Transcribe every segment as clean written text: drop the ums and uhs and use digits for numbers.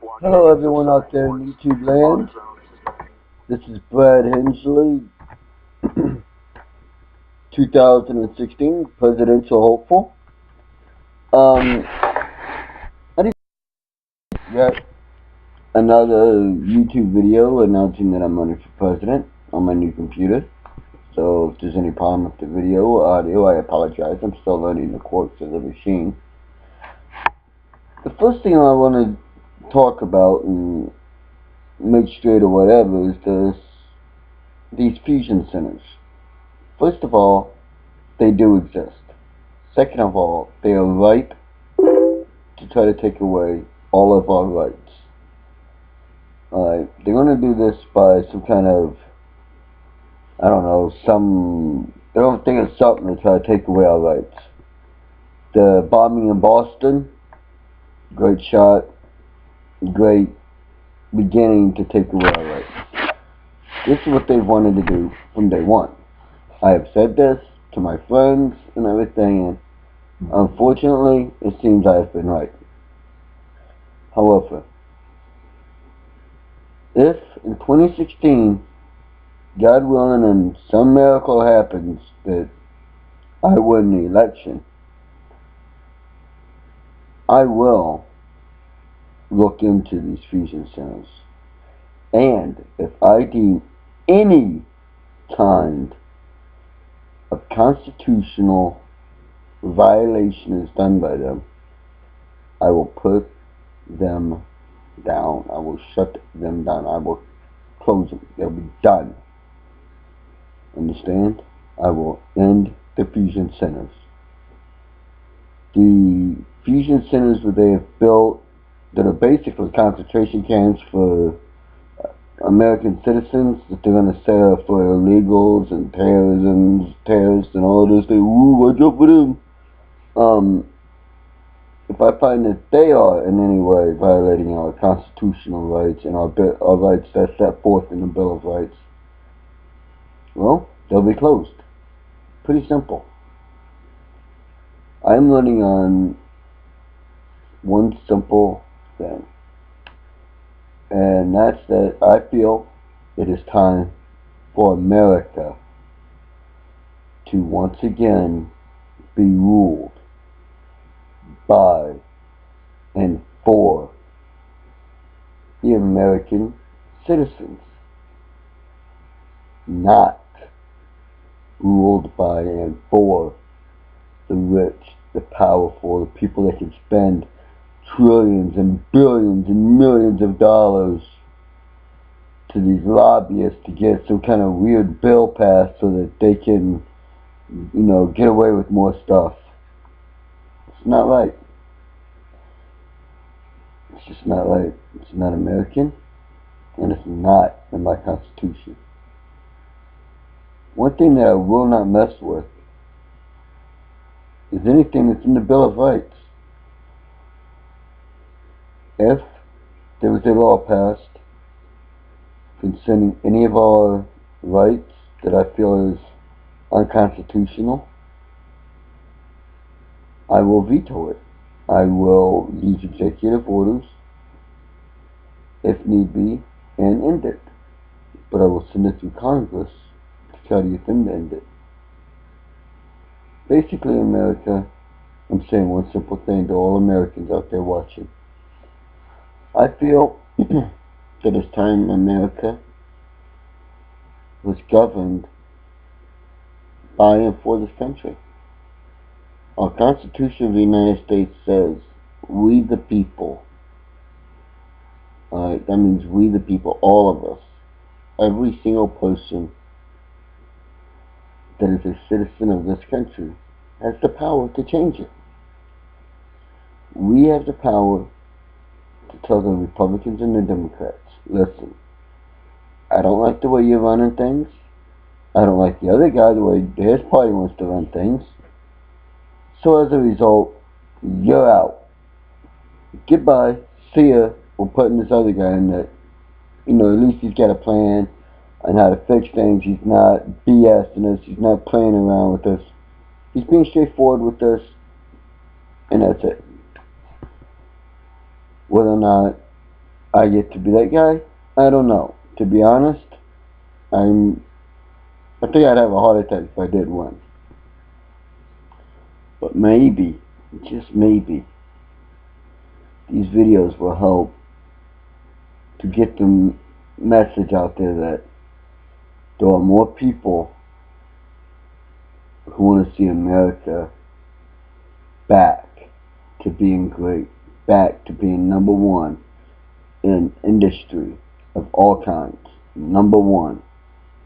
Hello everyone out there in YouTube land. This is Brad Hensley, 2016 presidential hopeful. I did get another YouTube video announcing that I'm running for president on my new computer. So if there's any problem with the video or audio, I apologize. I'm still learning the quirks of the machine. The first thing I want to talk about and make straight or whatever is these fusion centers. First of all, they do exist. Second of all, they are ripe to try to take away all of our rights. Alright, they're going to do this by some kind of, I don't know, they're going to think of something to try to take away our rights. The bombing in Boston, great shot, great beginning to take away our rights. This is what they've wanted to do from day one. I have said this to my friends and everything, and unfortunately, it seems I have been right. However, if in 2016, God willing, and some miracle happens that I win the election, I will look into these fusion centers. And if I deem any kind of constitutional violation is done by them, I will put them down. I will shut them down. I will close them. They'll be done. Understand? I will end the fusion centers. The fusion centers that they have built that are basically concentration camps for American citizens that they're going to set up for illegals and terrorists and all this. Ooh, watch out for them. If I find that they are in any way violating our constitutional rights and our rights that's set forth in the Bill of Rights, well, they'll be closed. Pretty simple. I'm running on one simple thing. And that's that I feel it is time for America to once again be ruled by and for the American citizens, not ruled by and for the rich, the powerful, the people that can spend trillions and billions and millions of dollars to these lobbyists to get some kind of weird bill passed so that they can, get away with more stuff. It's not right. It's just not right. It's not American, and it's not in my Constitution. One thing that I will not mess with is anything that's in the Bill of Rights. If there was a law passed concerning any of our rights that I feel is unconstitutional, I will veto it. I will use executive orders, if need be, and end it. But I will send it through Congress to try to get them to end it. Basically, America, I'm saying one simple thing to all Americans out there watching. I feel that it's time America was governed by and for this country. Our Constitution of the United States says, we the people. Alright, that means we the people, all of us. Every single person that is a citizen of this country has the power to change it. We have the power to tell the Republicans and the Democrats, listen, I don't like the way you're running things. I don't like the other guy, the way his party wants to run things. So as a result, you're out. Goodbye. See ya. We're putting this other guy in that, at least he's got a plan on how to fix things. He's not BSing us. He's not playing around with us. He's being straightforward with us. And that's it. Whether or not I get to be that guy? I don't know. To be honest, I think I'd have a heart attack if I did win. But maybe, just maybe, these videos will help to get the message out there that there are more people who want to see America back to being great, back to being number one in industry of all kinds, number one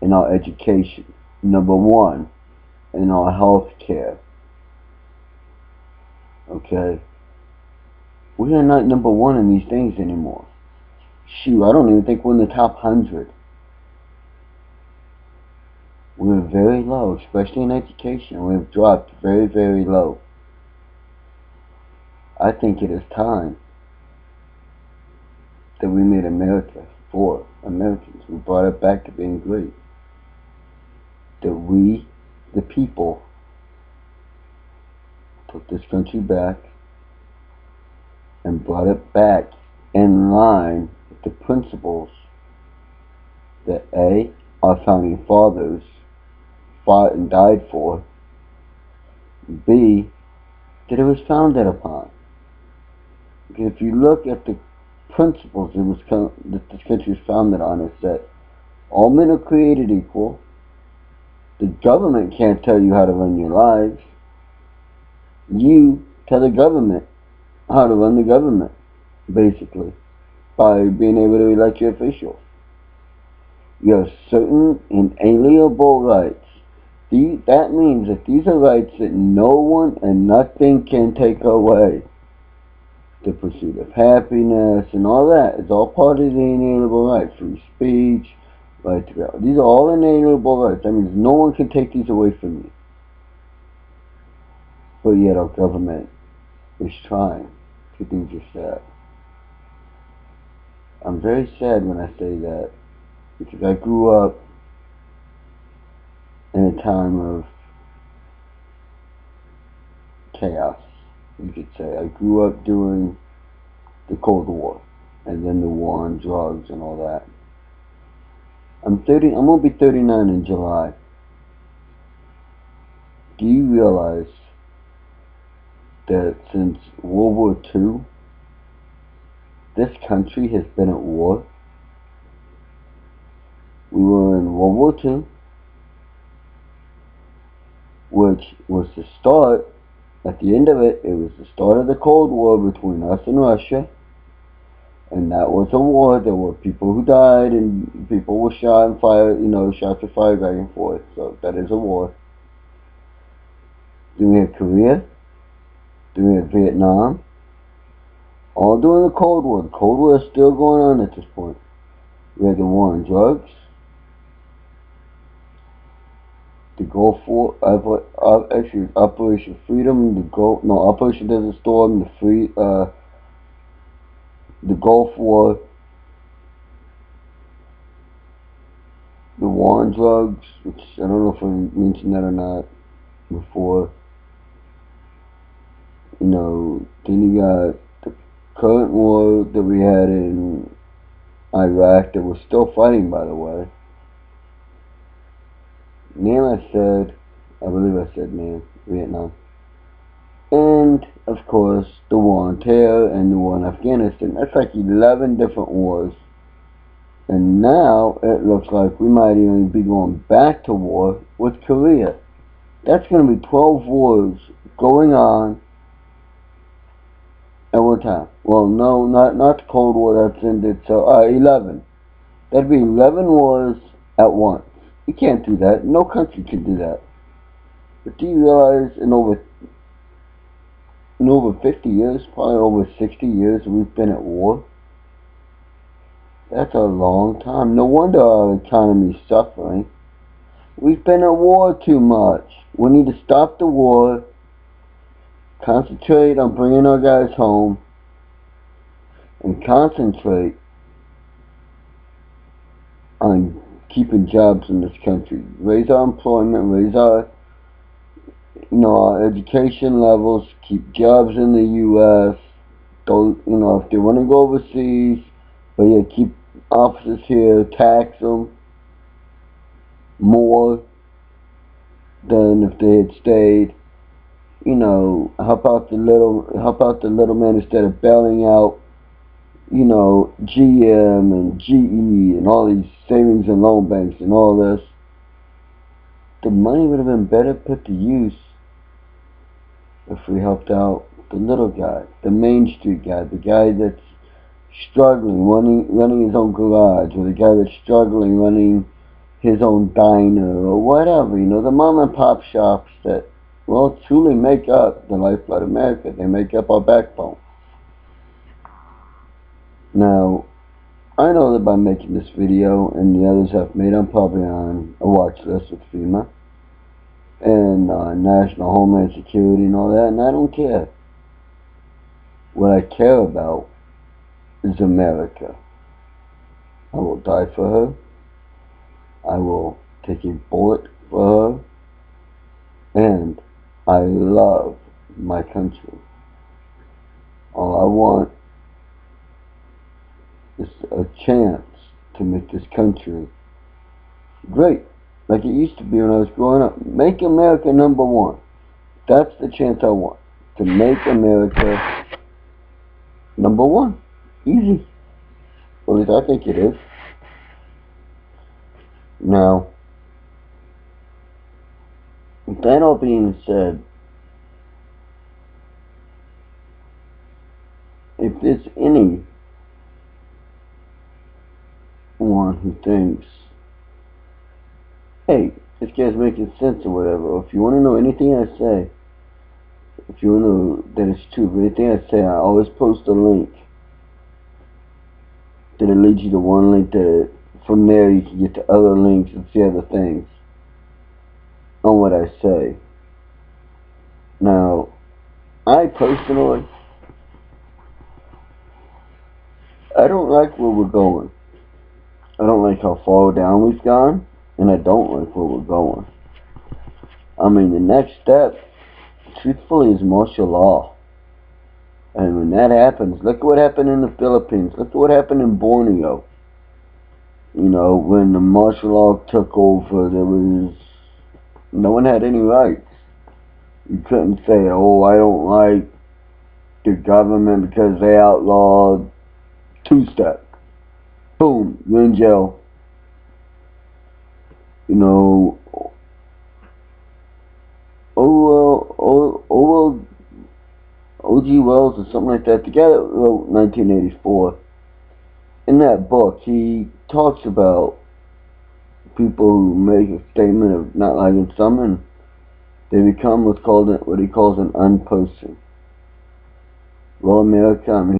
in our education, number one in our health care. Okay? We are not number one in these things anymore. Shoot, I don't even think we're in the top 100. We're very low, especially in education. We've dropped very, very low. I think it is time that we made America for Americans. We brought it back to being great. That we, the people, took this country back and brought it back in line with the principles that A, our founding fathers fought and died for, B, that it was founded upon. Because if you look at the principles that this country is founded on, is that all men are created equal. The government can't tell you how to run your lives. You tell the government how to run the government, basically, by being able to elect your officials. You have certain inalienable rights. That means that these are rights that no one and nothing can take away. The pursuit of happiness and all that is all part of the inalienable rights. Free speech, right to go. These are all inalienable rights. That means no one can take these away from you. But yet our government is trying to do just that. I'm very sad when I say that, because I grew up in a time of chaos, you could say. I grew up during the Cold War, and then the war on drugs and all that. I'm gonna be 39 in July. Do you realize that since World War II, this country has been at war? We were in World War II, which was the start. At the end of it, it was the start of the Cold War between us and Russia. And that was a war. There were people who died and people were shot and fired, shots were fired back and forth. So that is a war. Then we had Korea. Then we had Vietnam. All during the Cold War. The Cold War is still going on at this point. We had the war on drugs. The Gulf War, actually Operation Freedom, Operation Desert Storm, the Gulf War, the war on drugs, which I don't know if I mentioned that or not before. Then you got the current war that we had in Iraq that we're still fighting, by the way. I believe I said Vietnam. And, of course, the war on terror and the war in Afghanistan. That's like 11 different wars. And now, it looks like we might even be going back to war with Korea. That's going to be 12 wars going on at one time. Well, no, not the Cold War that's ended, so, 11. That'd be 11 wars at once. You can't do that. No country can do that. But do you realize in over 50 years, probably over 60 years, we've been at war? That's a long time. No wonder our economy is suffering. We've been at war too much. We need to stop the war, concentrate on bringing our guys home, and concentrate on keeping jobs in this country. Raise our employment, raise our education levels, keep jobs in the U.S. If they want to go overseas, But yeah, keep officers here, tax them more than if they had stayed. You know, help out the little man instead of bailing out, you know, GM and GE and all these savings and loan banks and all this. The money would have been better put to use if we helped out the little guy, the Main Street guy, the guy that's struggling running his own garage, or the guy that's struggling running his own diner, or whatever, you know, the mom and pop shops that, well, truly make up the lifeblood of America. They make up our backbone. Now, I know that by making this video and the others I've made, I'm probably on a watch list with FEMA and National Homeland Security and all that, and I don't care. What I care about is America. I will die for her. I will take a bullet for her. And I love my country. All I want is a chance to make this country great, like it used to be when I was growing up. Make America number one. That's the chance I want. To make America number one. Easy. Well, at least I think it is. Now, with that all being said, if there's anyone who thinks, hey, this guy's making sense or whatever, or if you want to know anything I say, if you want to know that it's true, but anything I say, I always post a link that it leads you to one link that from there you can get to other links and see other things on what I say. Now, I personally, I don't like where we're going. I don't like how far down we've gone, and I don't like where we're going. I mean, the next step, truthfully, is martial law. And when that happens, look at what happened in the Philippines. Look at what happened in Borneo. You know, when the martial law took over, no one had any rights. You couldn't say, oh, I don't like the government because they outlawed two-step. Boom, you're in jail. You know, O.G. Wells or something like that. The guy that wrote 1984, in that book, he talks about people who make a statement of not liking something, they become what he calls an unperson. Well, America, I mean,